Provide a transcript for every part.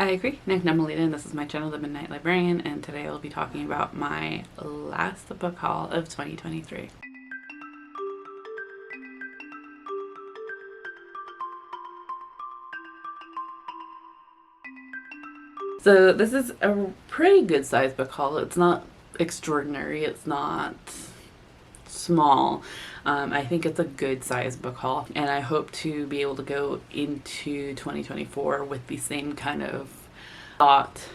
I agree. I'm Melita, and this is my channel, The Midnight Librarian, and today I'll be talking about my last book haul of 2023. So this is a pretty good sized book haul. It's not extraordinary. It's not small. I think it's a good sized book haul, and I hope to be able to go into 2024 with the same kind of thought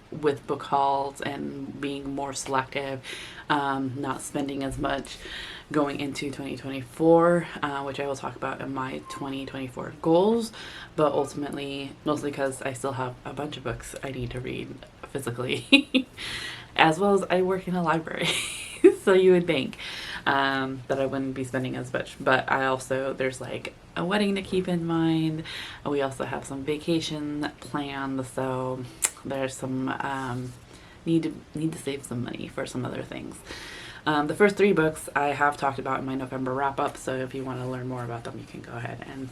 with book hauls and being more selective, not spending as much going into 2024, which I will talk about in my 2024 goals, but ultimately, mostly because I still have a bunch of books I need to read physically, as well as I work in a library. So you would think that I wouldn't be spending as much, but there's like a wedding to keep in mind. We also have some vacation planned, so there's some need to save some money for some other things. The first 3 books I have talked about in my November wrap up, so if you want to learn more about them, you can go ahead and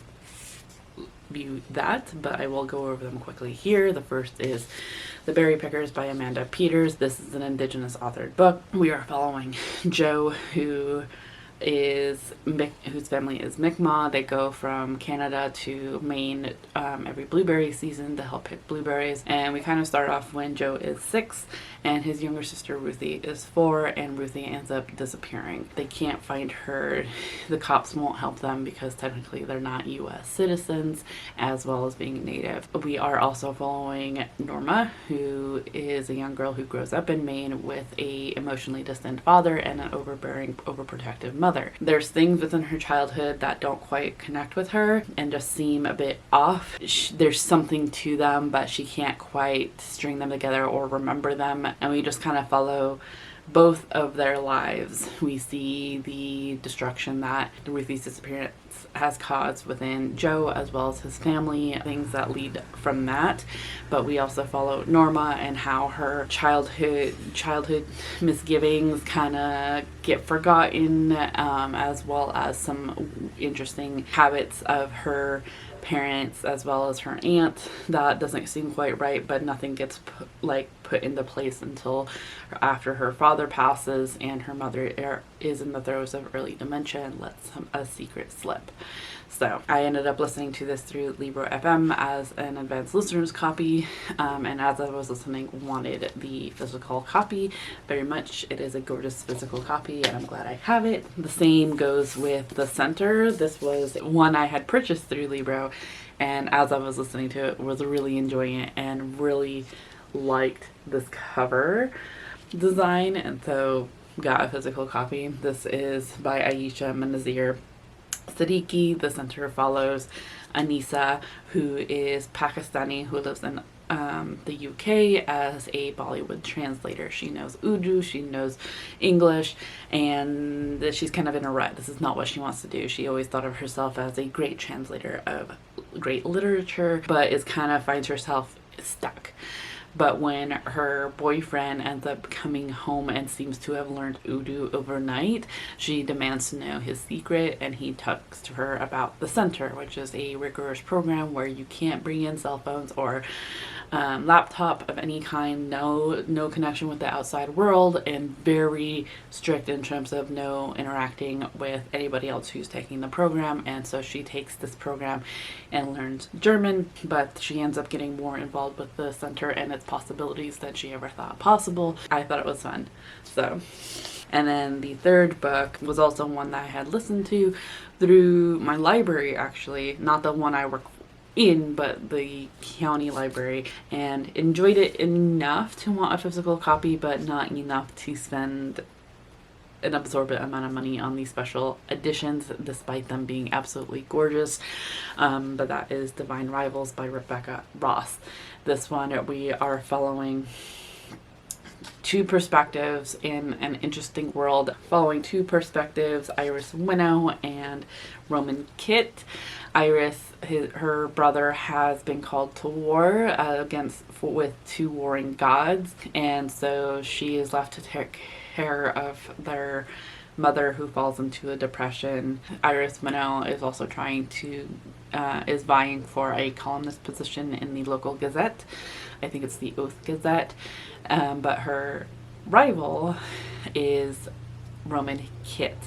view that, but I will go over them quickly here. The first is The Berry Pickers by Amanda Peters. This is an Indigenous authored book. We are following Joe, whose family is Mi'kmaq. They go from Canada to Maine every blueberry season to help pick blueberries. And we kind of start off when Joe is 6 and his younger sister Ruthie is 4, and Ruthie ends up disappearing. They can't find her. The cops won't help them because technically they're not U.S. citizens, as well as being Native. We are also following Norma, who is a young girl who grows up in Maine with a emotionally distant father and an overbearing, overprotective mother. There's things within her childhood that don't quite connect with her and just seem a bit off. There's something to them, but she can't quite string them together or remember them. And we just kind of follow both of their lives. We see the destruction that Ruthie's disappearance has caused within Joe as well as his family, things that lead from that. But we also follow Norma and how her childhood misgivings kind of get forgotten, as well as some interesting habits of her parents as well as her aunt that doesn't seem quite right, but nothing gets put into place until after her father passes and her mother is in the throes of early dementia and lets a secret slip. So I ended up listening to this through Libro FM as an advanced listener's copy, and as I was listening, wanted the physical copy very much. It is a gorgeous physical copy, and I'm glad I have it. The same goes with The Center. This was one I had purchased through Libro, and as I was listening to it, was really enjoying it and really liked this cover design, and so got a physical copy. This is by Aisha Manazir Siddiqui. The Center follows Anisa, who is Pakistani, who lives in the UK as a Bollywood translator. She knows Urdu, she knows English, and she's kind of in a rut. This is not what she wants to do. She always thought of herself as a great translator of great literature, but finds herself stuck. But when her boyfriend ends up coming home and seems to have learned Urdu overnight, she demands to know his secret, and he talks to her about the Center, which is a rigorous program where you can't bring in cell phones or laptop of any kind, no connection with the outside world, and very strict in terms of no interacting with anybody else who's taking the program. And so she takes this program and learns German, but she ends up getting more involved with the Center and its possibilities than she ever thought possible. I thought it was fun. And then the third book was also one that I had listened to through my library, actually, not the one I work in, but the county library, and enjoyed it enough to want a physical copy, but not enough to spend an absorbent amount of money on these special editions, despite them being absolutely gorgeous. But that is Divine Rivals by Rebecca Ross. This one, we are following 2 perspectives in an interesting world, following 2 perspectives, Iris Winnow and Roman Kitt. Iris, her brother, has been called to war with 2 warring gods, and so she is left to take care of their mother who falls into a depression. Iris Minot is also is vying for a columnist position in the local Gazette. I think it's the Oath Gazette. But her rival is Roman Kit,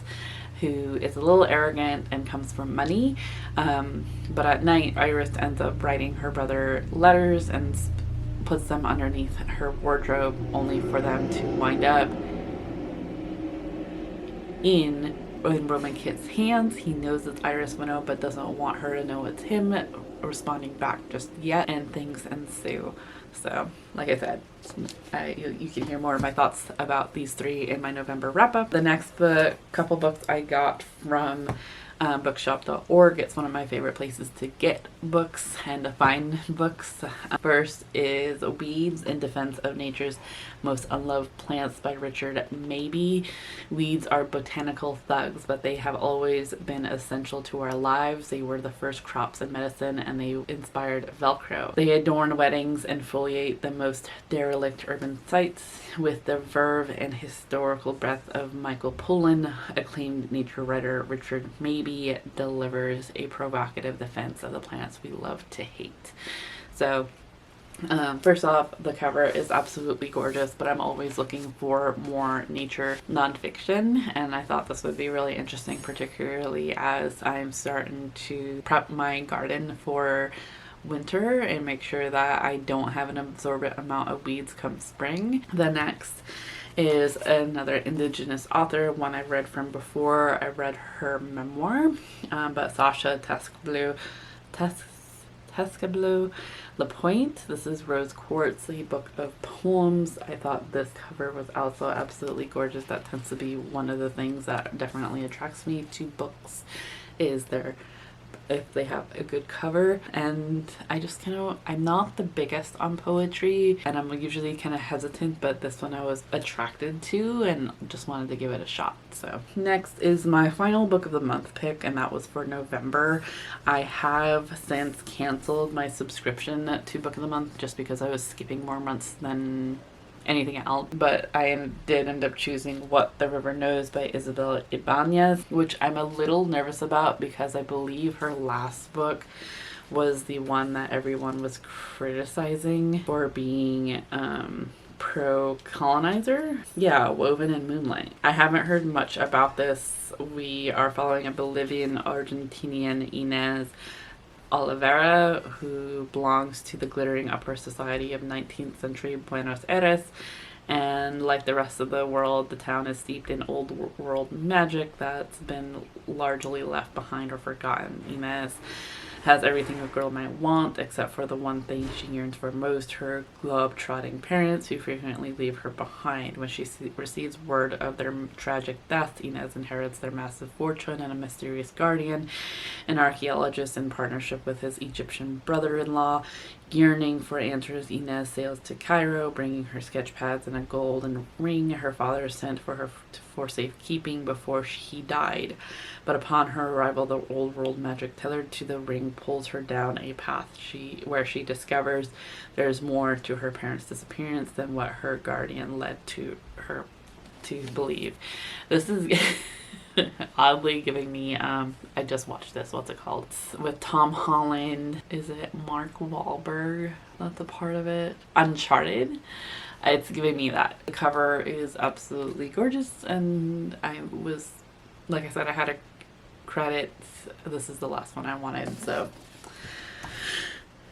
who is a little arrogant and comes from money. But at night, Iris ends up writing her brother letters and puts them underneath her wardrobe, only for them to wind up in Roman Kit's hands. He knows it's Iris Minot, but doesn't want her to know it's him responding back just yet, and things ensue. So, like I said, you can hear more of my thoughts about these three in my November wrap-up. The next couple books I got from bookshop.org. It's one of my favorite places to get books and to find books. First is Weeds in Defense of Nature's Most Unloved Plants by Richard Mabey. Weeds are botanical thugs, but they have always been essential to our lives. They were the first crops in medicine, and they inspired Velcro. They adorn weddings and foliate the most derelict urban sites with the verve and historical breadth of Michael Pollan. Acclaimed nature writer Richard Mabey delivers a provocative defense of the plants we love to hate. So, first off, the cover is absolutely gorgeous, but I'm always looking for more nature nonfiction, and I thought this would be really interesting, particularly as I'm starting to prep my garden for winter and make sure that I don't have an absorbent amount of weeds come spring. The next is another Indigenous author, one I've read from before. I read her memoir, but Sasha Tescablu Lapointe. This is Rose Quartz, a book of poems. I thought this cover was also absolutely gorgeous. That tends to be one of the things that definitely attracts me to books, is if they have a good cover. And I just I'm not the biggest on poetry, and I'm usually kind of hesitant, but this one I was attracted to and just wanted to give it a shot. So next is my final book of the month pick, and that was for November. I have since canceled my subscription to Book of the Month just because I was skipping more months than anything else, but I did end up choosing What the River Knows by Isabel Ibanez, which I'm a little nervous about because I believe her last book was the one that everyone was criticizing for being pro-colonizer. Yeah, Woven in Moonlight. I haven't heard much about this. We are following a Bolivian Argentinian, Inez Oliveira, who belongs to the glittering upper society of 19th century Buenos Aires, and like the rest of the world, the town is steeped in old world magic that's been largely left behind or forgotten. Inez has everything a girl might want, except for the one thing she yearns for most, her globe-trotting parents, who frequently leave her behind. When she receives word of their tragic death, Inez inherits their massive fortune and a mysterious guardian, an archaeologist in partnership with his Egyptian brother-in-law. Yearning for answers, Inez sails to Cairo, bringing her sketch pads and a golden ring her father sent for her for safekeeping before he died. But upon her arrival, the old world magic tethered to the ring pulls her down a path where she discovers there's more to her parents' disappearance than what her guardian led to her to believe. This is oddly giving me I just watched this, what's it called, it's with Tom Holland, is it Mark Wahlberg that's a part of it, Uncharted. It's giving me that. The cover is absolutely gorgeous, and I was, like I said, I had a credit. This is the last one I wanted, so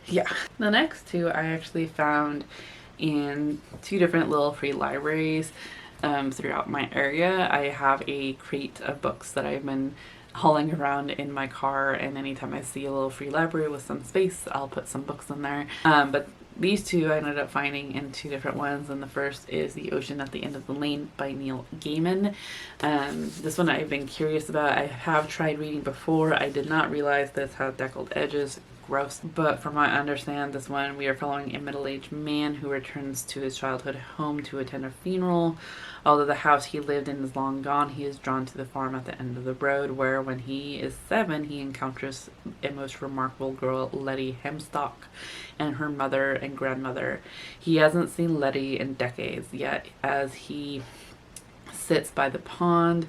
yeah. The next two I actually found in two different little free libraries throughout my area. I have a crate of books that I've been hauling around in my car, and anytime I see a little free library with some space, I'll put some books in there. But these two I ended up finding in two different ones, and the first is The Ocean at the End of the Lane by Neil Gaiman. This one I've been curious about. I have tried reading before. I did not realize this had deckled edges. Gross. But from what I understand, this one we are following a middle-aged man who returns to his childhood home to attend a funeral. Although the house he lived in is long gone, he is drawn to the farm at the end of the road, where when he is 7, he encounters a most remarkable girl, Letty Hemstock, and her mother and grandmother. He hasn't seen Letty in decades, yet as he sits by the pond,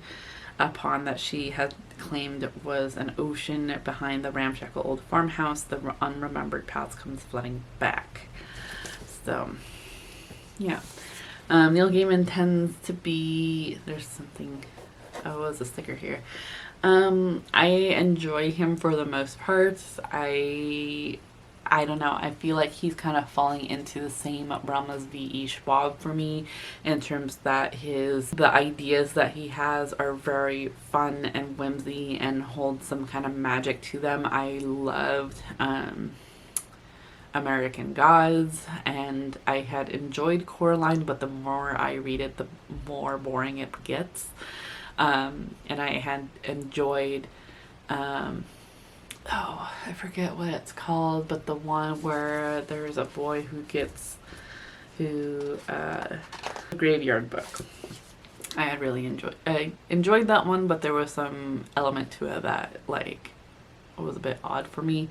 a pond that she had claimed was an ocean behind the ramshackle old farmhouse. The unremembered past comes flooding back. So, yeah. Neil Gaiman tends to be, there's something, oh, there's a sticker here. I enjoy him for the most part. I don't know, I feel like he's kind of falling into the same realm as V.E. Schwab for me, in terms that the ideas that he has are very fun and whimsy and hold some kind of magic to them. I loved American Gods, and I had enjoyed Coraline, but the more I read it, the more boring it gets. And I had enjoyed oh, I forget what it's called, but the one where there's a boy who Graveyard Book. I had really enjoyed that one, but there was some element to it that like was a bit odd for me.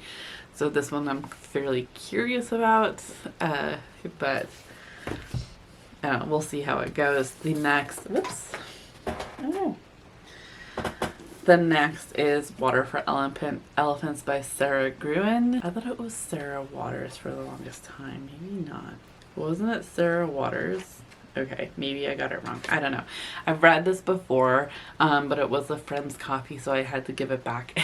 So this one I'm fairly curious about, but we'll see how it goes. The next, The next is Water for Elephants by Sarah Gruen. I thought it was Sarah Waters for the longest time. Maybe not. Wasn't it Sarah Waters? Okay, maybe I got it wrong. I don't know. I've read this before, but it was a friend's copy, so I had to give it back.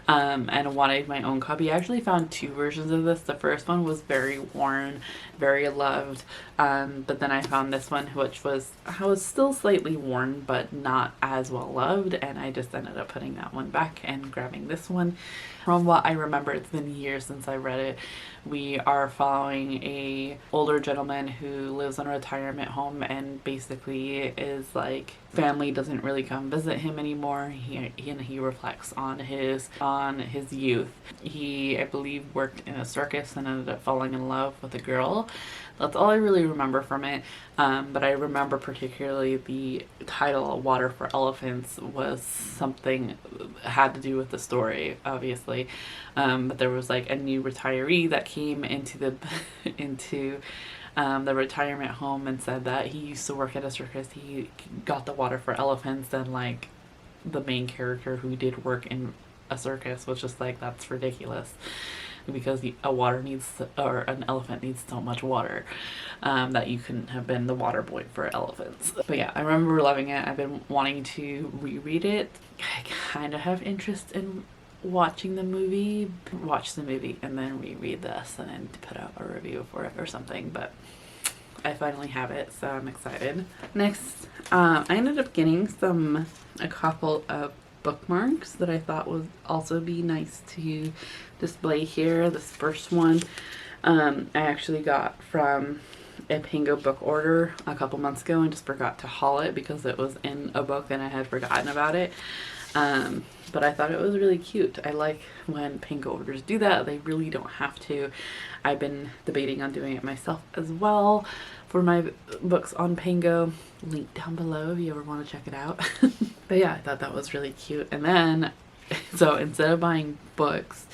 And wanted my own copy. I actually found two versions of this. The first one was very worn, very loved, but then I found this one, which was still slightly worn but not as well loved, and I just ended up putting that one back and grabbing this one. From what I remember, it's been years since I read it. We are following a older gentleman who lives in a retirement home and basically is like, family doesn't really come visit him anymore. He reflects on his youth. He, I believe, worked in a circus and ended up falling in love with a girl. That's all I really remember from it. But I remember particularly the title, Water for Elephants, was something had to do with the story, obviously. But there was like a new retiree that came into the retirement home and said that he used to work at a circus. He got the water for elephants, and like the main character who did work in a circus was just like, that's ridiculous, because an elephant needs so much water, that you couldn't have been the water boy for elephants. But yeah, I remember loving it. I've been wanting to reread it. I kind of have interest in watch the movie and then reread this and then put out a review for it or something, but I finally have it, so I'm excited. Next, I ended up getting a couple of bookmarks that I thought would also be nice to display here. This first one I actually got from a Pango book order a couple months ago and just forgot to haul it because it was in a book and I had forgotten about it. But I thought it was really cute. I like when Pango orders do that. They really don't have to. I've been debating on doing it myself as well for my books on Pango. Link down below if you ever want to check it out. But yeah, I thought that was really cute. And then, so instead of buying books,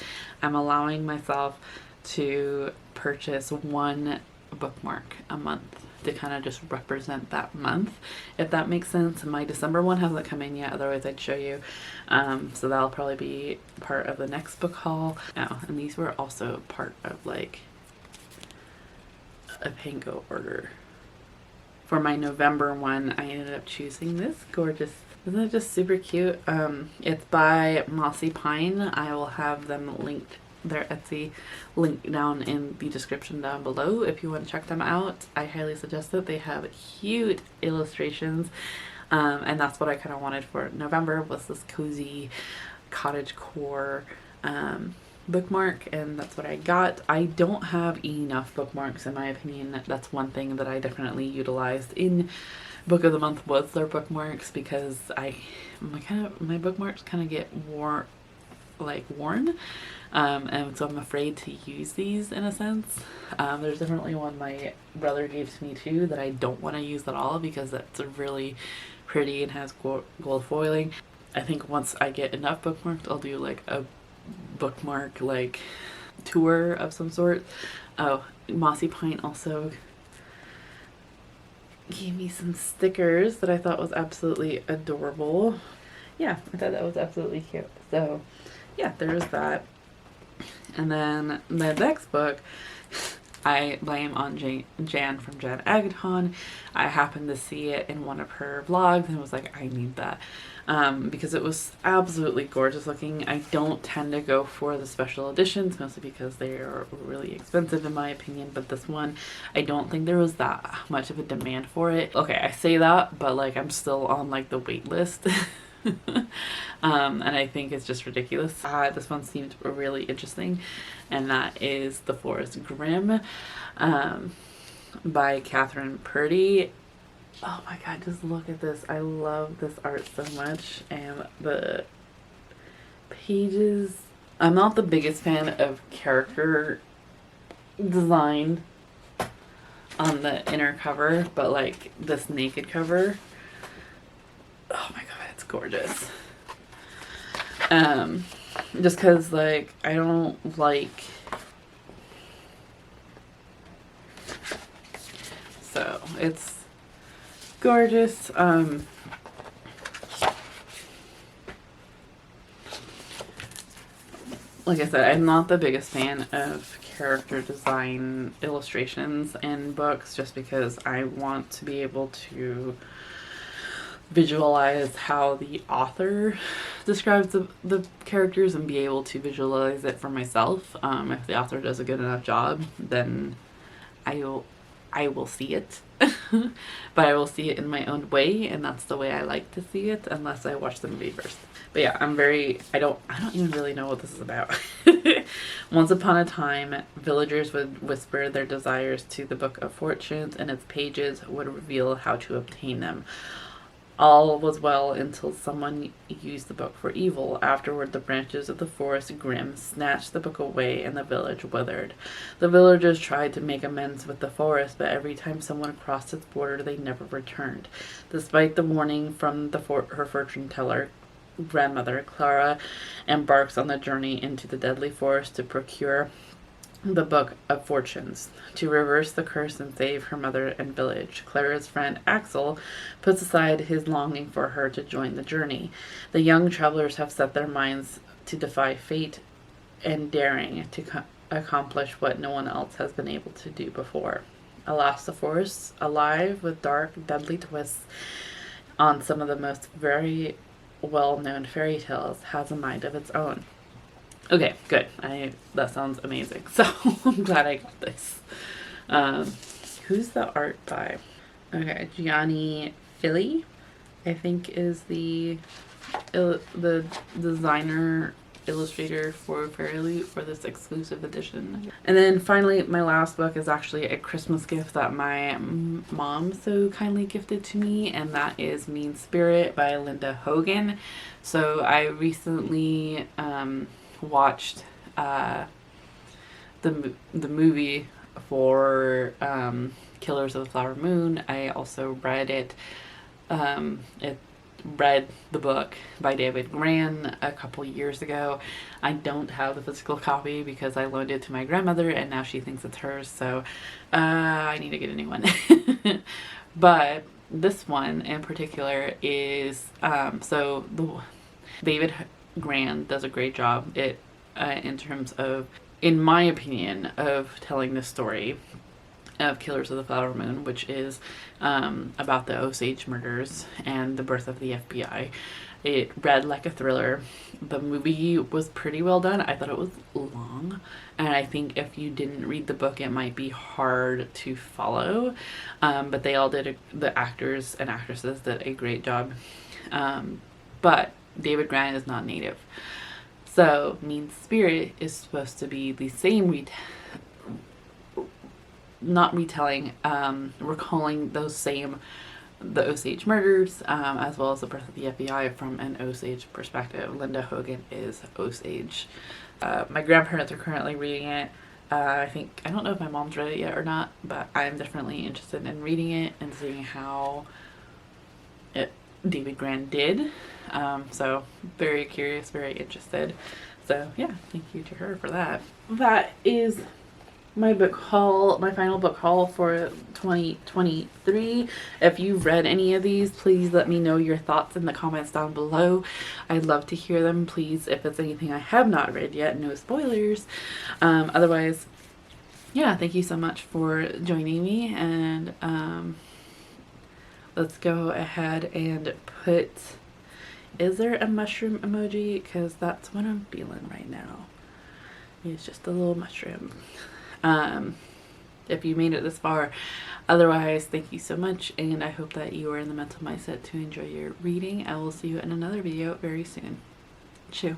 I'm allowing myself to purchase one bookmark a month to kind of just represent that month, if that makes sense. My December one hasn't come in yet, otherwise I'd show you. So that'll probably be part of the next book haul. Oh, and these were also part of like a Pango order. For my November one, I ended up choosing this gorgeous, isn't it just super cute? It's by Mossy Pine. I will have them linked, their Etsy link down in the description down below if you want to check them out. I highly suggest it. They have cute illustrations, and that's what I kind of wanted for November, was this cozy cottagecore bookmark, and that's what I got. I don't have enough bookmarks in my opinion. That's one thing that I definitely utilized in book of the month, was their bookmarks, because my bookmarks kind of get worn, and so I'm afraid to use these in a sense. There's definitely one my brother gave to me too that I don't want to use at all because it's really pretty and has gold foiling. I think once I get enough bookmarks, I'll do like a bookmark like tour of some sort. Oh, Mossy Pine also gave me some stickers that I thought was absolutely adorable. Yeah, I thought that was absolutely cute. So yeah, there's that. And then the next book I blame on Jan from Jan Agaton. I happened to see it in one of her vlogs and was like, I need that. Because it was absolutely gorgeous looking. I don't tend to go for the special editions, mostly because they are really expensive in my opinion, but this one, I don't think there was that much of a demand for it. Okay, I say that, but like I'm still on like the wait list. And I think it's just ridiculous. This one seemed really interesting, and that is The Forest Grimm by Catherine Purdy. Oh my god, just look at this. I love this art so much, and the pages. I'm not the biggest fan of character design on the inner cover, but like this naked cover, oh my god, it's gorgeous. Just because like I don't like, so it's gorgeous. Like I said, I'm not the biggest fan of character design illustrations in books, just because I want to be able to visualize how the author describes the characters and be able to visualize it for myself. If the author does a good enough job, then I will see it. But I will see it in my own way, and that's the way I like to see it, unless I watch the movie first. But yeah, I don't even really know what this is about. Once upon a time, villagers would whisper their desires to the Book of Fortunes, and its pages would reveal how to obtain them. All was well until someone used the book for evil. Afterward, the branches of the forest Grimm snatched the book away, and the village withered. The villagers tried to make amends with the forest, but every time someone crossed its border, they never returned. Despite the warning from her fortune teller grandmother, Clara embarks on the journey into the deadly forest to procure the Book of Fortunes, to reverse the curse and save her mother and village. Clara's friend Axel puts aside his longing for her to join the journey. The young travelers have set their minds to defy fate and daring to accomplish what no one else has been able to do before. Alas, the forest, alive with dark, deadly twists on some of the most very well-known fairy tales, has a mind of its own. Okay, good. That sounds amazing. So I'm glad I got this. Who's the art by? Okay, Gianni Fili, I think, is the designer illustrator for Fairy for this exclusive edition. And then finally, my last book is actually a Christmas gift that my mom so kindly gifted to me, and that is Mean Spirit by Linda Hogan. So I recently watched the movie for Killers of the Flower Moon. I also read it. Read the book by David Gran a couple years ago. I don't have the physical copy because I loaned it to my grandmother and now she thinks it's hers, so I need to get a new one. But this one in particular is David Gran does a great job in terms of, in my opinion, of telling the story of Killers of the Flower Moon, which is about the Osage murders and the birth of the FBI. It read like a thriller. The movie was pretty well done. I thought it was long, and I think if you didn't read the book, it might be hard to follow. But they all the actors and actresses did a great job. But David Gran is not native. So Mean Spirit is supposed to be the same recalling the Osage murders, as well as the birth of the FBI from an Osage perspective. Linda Hogan is Osage. My grandparents are currently reading it. I don't know if my mom's read it yet or not, but I'm definitely interested in reading it and seeing how David Gran did. So very curious, very interested. So yeah, thank you to her for that. That is my book haul, my final book haul for 2023. If you've read any of these, please let me know your thoughts in the comments down below. I'd love to hear them. Please, if it's anything I have not read yet, no spoilers. Otherwise, yeah, thank you so much for joining me, and let's go ahead and put, is there a mushroom emoji? Because that's what I'm feeling right now. It's just a little mushroom. If you made it this far. Otherwise, thank you so much, and I hope that you are in the mental mindset to enjoy your reading. I will see you in another video very soon. Chew.